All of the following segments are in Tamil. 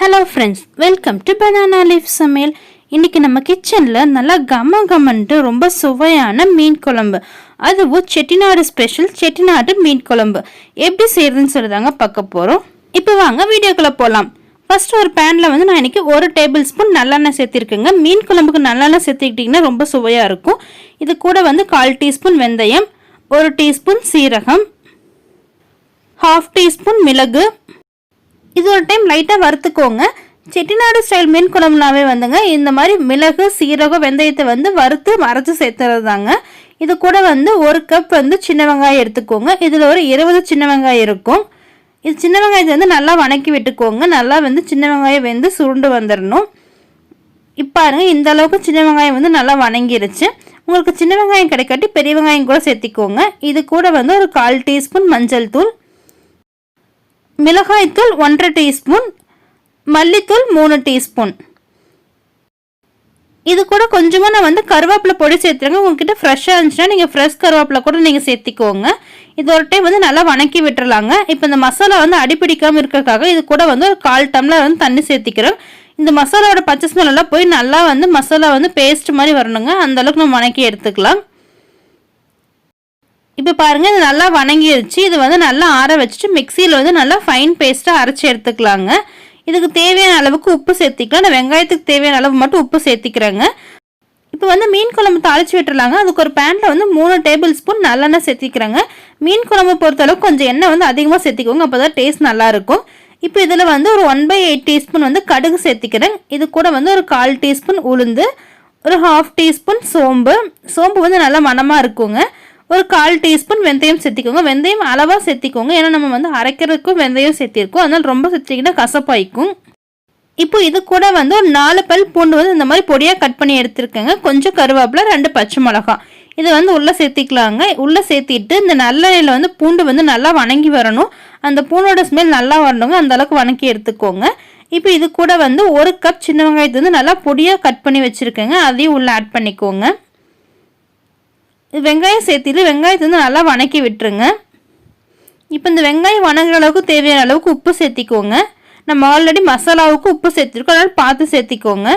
Hello friends, welcome to banana leaf சமையல். இன்றைக்கி நம்ம கிச்சனில் நல்லா கம்மன்ட்டு ரொம்ப சுவையான மீன் குழம்பு, அதுவும் செட்டிநாடு ஸ்பெஷல் செட்டிநாடு மீன் குழம்பு எப்படி செய்யறதுன்னு சொல்லிதாங்க பார்க்க போகிறோம். இப்போ வாங்க வீடியோக்குள்ளே போகலாம். ஃபர்ஸ்ட் ஒரு பேனில் நான் இன்றைக்கி 1 டேபிள் ஸ்பூன் நல்லெண்ணெய் சேர்த்திருக்கேங்க. மீன் குழம்புக்கு நல்லெண்ணெய் சேர்த்துக்கிட்டிங்கன்னா ரொம்ப சுவையாக இருக்கும். இது கூட 1/4 டீஸ்பூன் வெந்தயம், 1 டீஸ்பூன் சீரகம், 1/2 டீஸ்பூன் மிளகு. இது ஒரு டைம் லைட்டாக வறுத்துக்கோங்க. செட்டிநாடு ஸ்டைல் மீன் குழம்புனாவே இந்த மாதிரி மிளகு, சீரகம், வெந்தயத்தை வறுத்து அரைச்சி சேர்த்துறது தாங்க. இது கூட 1 கப் சின்ன வெங்காயம் எடுத்துக்கோங்க. இதில் ஒரு 20 சின்ன வெங்காயம் இருக்கும். இது சின்ன வெங்காயத்தை நல்லா வணக்கி விட்டுக்கோங்க. நல்லா சின்ன வெங்காயம் சுருண்டு வந்துடணும். இப்போ பாருங்க, இந்த அளவுக்கு சின்ன வெங்காயம் நல்லா வணங்கிருச்சு. உங்களுக்கு சின்ன வெங்காயம் கிடைக்காட்டி பெரிய வெங்காயம் கூட சேர்த்திக்கோங்க. இது கூட ஒரு 1/4 டீஸ்பூன் மஞ்சள் தூள், மிளகாய்த்தூள் 1/2 டீஸ்பூன், மல்லித்தூள் 3 டீஸ்பூன். இது கூட கொஞ்சமாக நான் கருவேப்பிலை பொடி சேர்த்துருங்க. உங்ககிட்ட ஃப்ரெஷ்ஷாக இருந்துச்சுன்னா நீங்கள் ஃப்ரெஷ் கருவேப்பிலை கூட நீங்கள் சேர்த்திக்கோங்க. இது ஒரு டைம் நல்லா வணக்கி விட்டுறலாங்க. இப்போ இந்த மசாலா அடிப்பிடிக்காமல் இருக்கிறதுக்காக இது கூட ஒரு 1/4 டம்ளர் தண்ணி சேர்த்திக்கிறோம். இந்த மசாலாவோட பச்சை ஸ்மெல் எல்லாம் போய் நல்லா மசாலா பேஸ்ட் மாதிரி வரணுங்க. அந்த அளவுக்கு நம்ம வணக்கி எடுத்துக்கலாம். இப்போ பாருங்கள், இது நல்லா வணங்கிடுச்சு. இது நல்லா ஆற வச்சுட்டு மிக்சியில் நல்லா ஃபைன் பேஸ்ட்டாக அரைச்சி எடுத்துக்கலாங்க. இதுக்கு தேவையான அளவுக்கு உப்பு சேர்த்திக்கலாம். நான் வெங்காயத்துக்கு தேவையான அளவு மட்டும் உப்பு சேர்த்திக்கிறேங்க. இப்போ மீன் குழம்பு தாளித்து விட்டுறலாங்க. அதுக்கு ஒரு பேனில் 3 டேபிள் ஸ்பூன் நல்லெண்ணெய் சேர்த்திக்கிறேங்க. மீன் குழம்பு பொறுத்தளவுக்கு கொஞ்சம் எண்ணெய் அதிகமாக சேர்த்திக்கோங்க. அப்போ தான் டேஸ்ட் நல்லாயிருக்கும். இப்போ இதில் ஒரு 1/8 டீஸ்பூன் கடுகு சேர்த்திக்கிறேன். இது கூட ஒரு 1/4 டீஸ்பூன் உளுந்து, ஒரு 1/2 டீஸ்பூன் சோம்பு நல்லா மணமாக இருக்குங்க. ஒரு 1/4 டீஸ்பூன் வெந்தயம் சேர்த்திக்கோங்க. வெந்தயம் அளவாக சேர்த்திக்கோங்க. ஏன்னா நம்ம அரைக்கிறதுக்கும் வெந்தயம் சேர்த்திருக்கோம். அதனால் ரொம்ப சேர்த்திங்கன்னா கசப்பாய்க்கும். இப்போ இது கூட ஒரு 4 பல் பூண்டு இந்த மாதிரி பொடியாக கட் பண்ணி எடுத்துருக்கேங்க. கொஞ்சம் கருவேப்பிலை, 2 பச்சை மிளகாய் இது உள்ளே சேர்த்திக்கலாங்க. உள்ளே சேர்த்திட்டு இந்த நல்லெண்ணெயில் பூண்டு நல்லா வணங்கி வரணும். அந்த பூண்டோட ஸ்மெல் நல்லா வரணுங்க. அந்த அளவுக்கு வணக்கி எடுத்துக்கோங்க. இப்போ இது கூட 1 கப் சின்ன வெங்காயத்தை நல்லா பொடியாக கட் பண்ணி வச்சுருக்கேங்க. அதையும் உள்ளே ஆட் பண்ணிக்கோங்க. வெங்காயம் சேர்த்திட்டு வெங்காயத்தை நல்லா வணக்கி விட்டுருங்க. இப்போ இந்த வெங்காயம் வணங்குற அளவுக்கு தேவையான அளவுக்கு உப்பு சேர்த்திக்கோங்க. நம்ம ஆல்ரெடி மசாலாவுக்கு உப்பு சேர்த்திருக்கோம், அதனால் பார்த்து சேர்த்திக்கோங்க.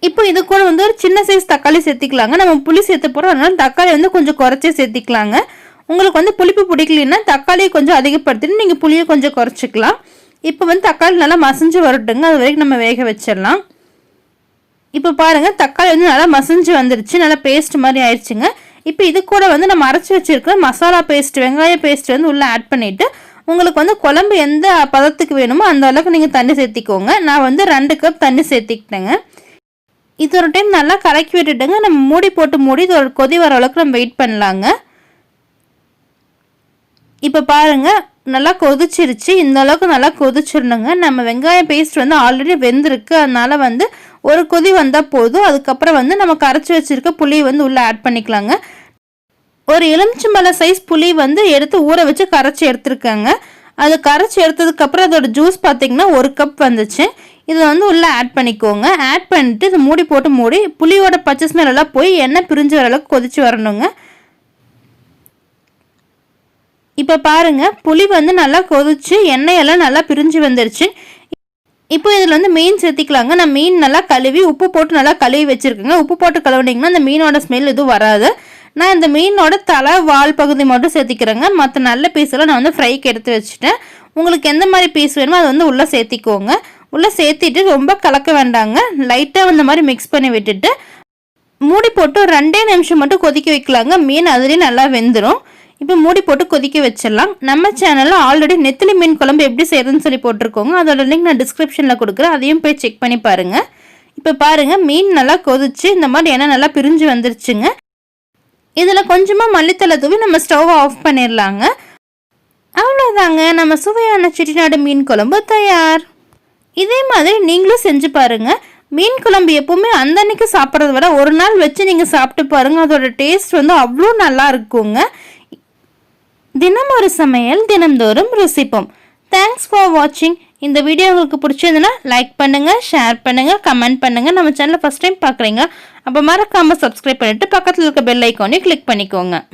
இப்போ இது கூட ஒரு சின்ன சைஸ் தக்காளி சேர்த்திக்கலாங்க. நம்ம புளி சேர்த்து போகிறோம், அதனால தக்காளி கொஞ்சம் குறைச்சி சேர்த்திக்கலாங்க. உங்களுக்கு புளிப்பு பிடிக்கலன்னா தக்காளியை கொஞ்சம் அதிகப்படுத்திட்டு நீங்கள் புளியை கொஞ்சம் குறைச்சிக்கலாம். இப்போ தக்காளி நல்லா மசிஞ்சு வரட்டுங்க. அது வரைக்கும் நம்ம வேக வச்சிடலாம். இப்போ பாருங்கள், தக்காளி நல்லா மசிஞ்சு வந்துருச்சு. நல்லா பேஸ்ட் மாதிரி ஆயிடுச்சுங்க. இப்போ இது கூட நம்ம அரைச்சி வச்சுருக்கிற மசாலா பேஸ்ட், வெங்காய பேஸ்ட் உள்ளே ஆட் பண்ணிவிட்டு உங்களுக்கு குழம்பு எந்த பதத்துக்கு வேணுமோ அந்த அளவுக்கு நீங்கள் தண்ணி சேர்த்திக்கோங்க. நான் 2 கப் தண்ணி சேர்த்திக்கிட்டேங்க. இது ஒரு டைம் நல்லா கலக்கி விட்டுட்டுங்க. நம்ம மூடி இது ஒரு கொதி வர அளவுக்கு நம்ம வெயிட் பண்ணலாங்க. இப்போ பாருங்கள், நல்லா கொதிச்சிருச்சு. இந்த அளவுக்கு நல்லா கொதிச்சிடணுங்க. நம்ம வெங்காய பேஸ்ட் ஆல்ரெடி வெந்திருக்கு. அதனால் ஒரு கொதி வந்தால் போதும். அதுக்கப்புறம் நம்ம கரைச்சி வச்சுருக்க புளி உள்ளே ஆட் பண்ணிக்கலாங்க. ஒரு எலுமிச்சம்பழ சைஸ் புளி எடுத்து ஊற வச்சு கரைச்சி எடுத்துருக்காங்க. அது கரைச்சி எடுத்ததுக்கப்புறம் அதோட ஜூஸ் பார்த்திங்கன்னா 1 கப் வந்துச்சு. இதை உள்ளே ஆட் பண்ணிக்கோங்க. ஆட் பண்ணிட்டு இதை மூடி புளியோட பச்சை ஸ்மெல் எல்லாம் போய் எண்ணெய் பிரிஞ்சு வர அளவுக்கு கொதிச்சு வரணுங்க. இப்போ பாருங்கள், புளி நல்லா கொதிச்சு எண்ணெயெல்லாம் நல்லா பிரிஞ்சு வந்துருச்சு. இப்போ இதில் மீன் சேர்த்திக்கலாங்க. நான் மீன் நல்லா கழுவி உப்பு போட்டு நல்லா கழுவி வச்சுருக்கேங்க. உப்பு போட்டு கழுவுனீங்கன்னா அந்த மீனோட ஸ்மெல் எதுவும் வராது. நான் இந்த மீனோட தலை, வால் பகுதி மட்டும் சேர்த்திக்கிறேங்க. மற்ற நல்ல பீஸெல்லாம் நான் ஃப்ரைக்கு எடுத்து வச்சுட்டேன். உங்களுக்கு எந்த மாதிரி பீஸ் வேணுமோ அது உள்ளே சேர்த்திக்கோங்க. உள்ளே சேர்த்திட்டு ரொம்ப கலக்க வேண்டாங்க. லைட்டாக இந்த மாதிரி மிக்ஸ் பண்ணி விட்டுட்டு மூடி போட்டு 2 நிமிஷம் மட்டும் கொதிக்க வைக்கலாங்க. மீன் அதுலேயும் நல்லா வெந்துடும். இப்போ மூடி போட்டு கொதிக்க வச்சிடலாம். நம்ம சேனலில் ஆல்ரெடி நெத்திலி மீன் குழம்பு எப்படி செய்யறதுன்னு சொல்லி போட்டிருக்கோங்க. அதோட லிங்க் நான் டிஸ்கிரிப்ஷனில் கொடுக்குறேன். அதையும் போய் செக் பண்ணி பாருங்கள். இப்போ பாருங்கள், மீன் நல்லா கொதிச்சு இந்த மாதிரி எண்ணெய் நல்லா பிரிஞ்சு வந்துருச்சுங்க. இதில் கொஞ்சமாக மல்லித்தலை தூவி நம்ம ஸ்டவ் ஆஃப் பண்ணிடலாங்க. அவ்வளோதாங்க, நம்ம சுவையான செட்டிநாடு மீன் குழம்பு தயார். இதே மாதிரி நீங்களும் செஞ்சு பாருங்கள். மீன் குழம்பு எப்பவுமே அன்னைக்கு சாப்பிட்றத விட ஒரு நாள் வச்சு நீங்கள் சாப்பிட்டு பாருங்கள். அதோட டேஸ்ட் அவ்வளோ நல்லா இருக்குங்க. தினம் ஒரு சமையல், தினம்தோறும் ருசிப்போம். தேங்க்ஸ் ஃபார் வாட்சிங். இந்த வீடியோ உங்களுக்கு பிடிச்சிருந்ததுன்னா லைக் பண்ணுங்கள், ஷேர் பண்ணுங்கள், கமெண்ட் பண்ணுங்கள். நம்ம சேனலை ஃபஸ்ட் டைம் பார்க்குறீங்க அப்போ மறக்காமல் சப்ஸ்கிரைப் பண்ணிவிட்டு பக்கத்தில் இருக்க பெல் ஐக்கானையும் கிளிக் பண்ணிக்கோங்க.